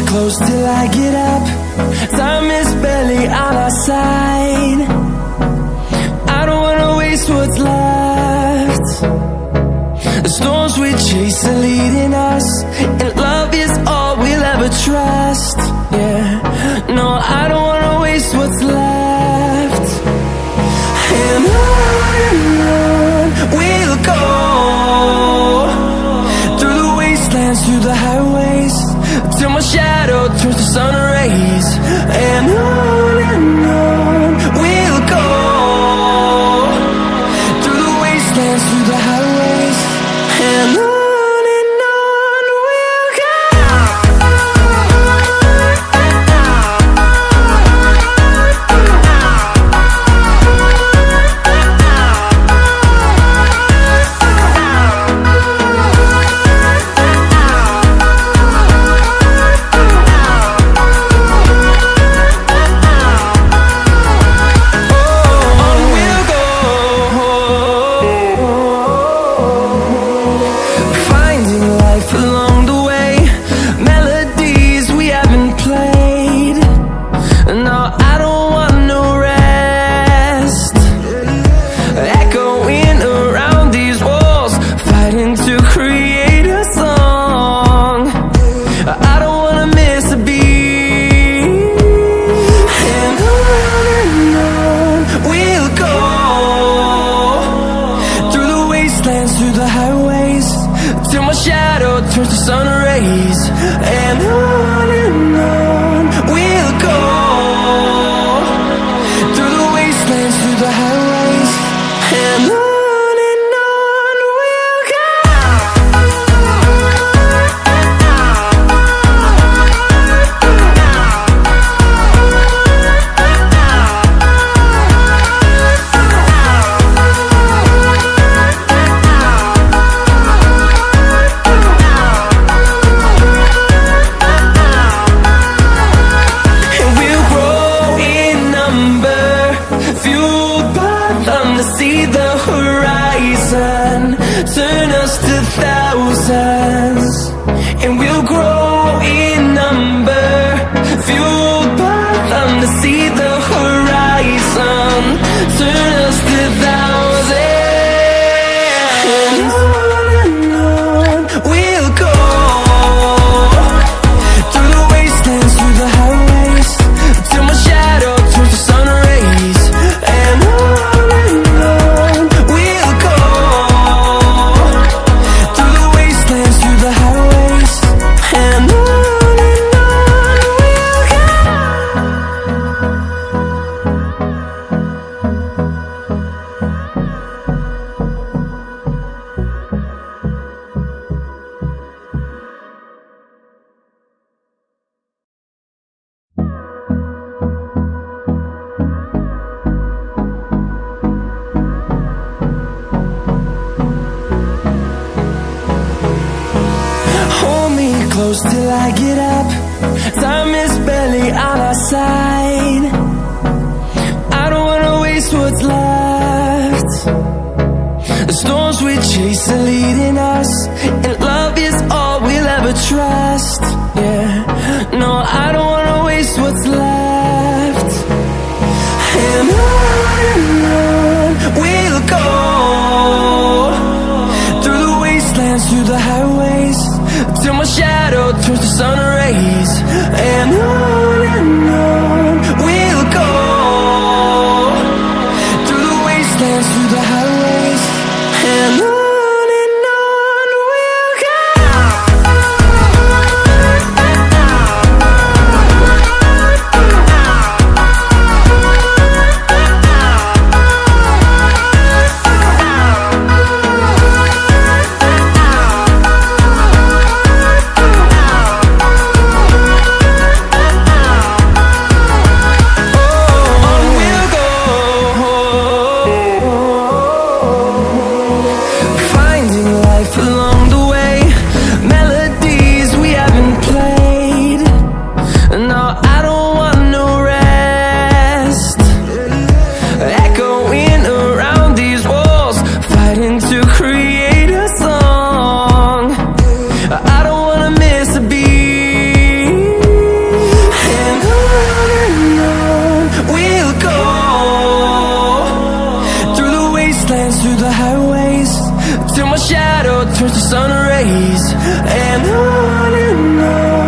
close till I get up. Time is barely on our side. I don't wanna waste what's left. The storms we chase are leading us, and love is all we'll ever trust. Yeah, no, I don't wanna waste what's left. And on we'll go, through the wastelands, through the highways, till my shadow turns to sun rays. And on we'll go, through the wastelands, through the highways, and on we'll go. Through the highways, till my shadow turns to sun rays. And on we'll go, through the wastelands, through the highways, and on we'll go. See the horizon turn us to thousands, and we'll grow in number, fueled by them. To see the horizon turn us to thousands, and on we'll go, through the wastelands, through the highways, till my shadow turns to sun rays. And close till I get up. Time is barely on our side. I don't wanna waste what's left. The storms we chase are leading us, and love is all we'll ever trust. Yeah, no, I don't wanna waste what's left. And on we'll go, through the wastelands, through the highways, till my shadow turns to sun rays. And on we'll go, through the wastelands, through the highways, and on we'll go. till my shadow turns to sun rays. And on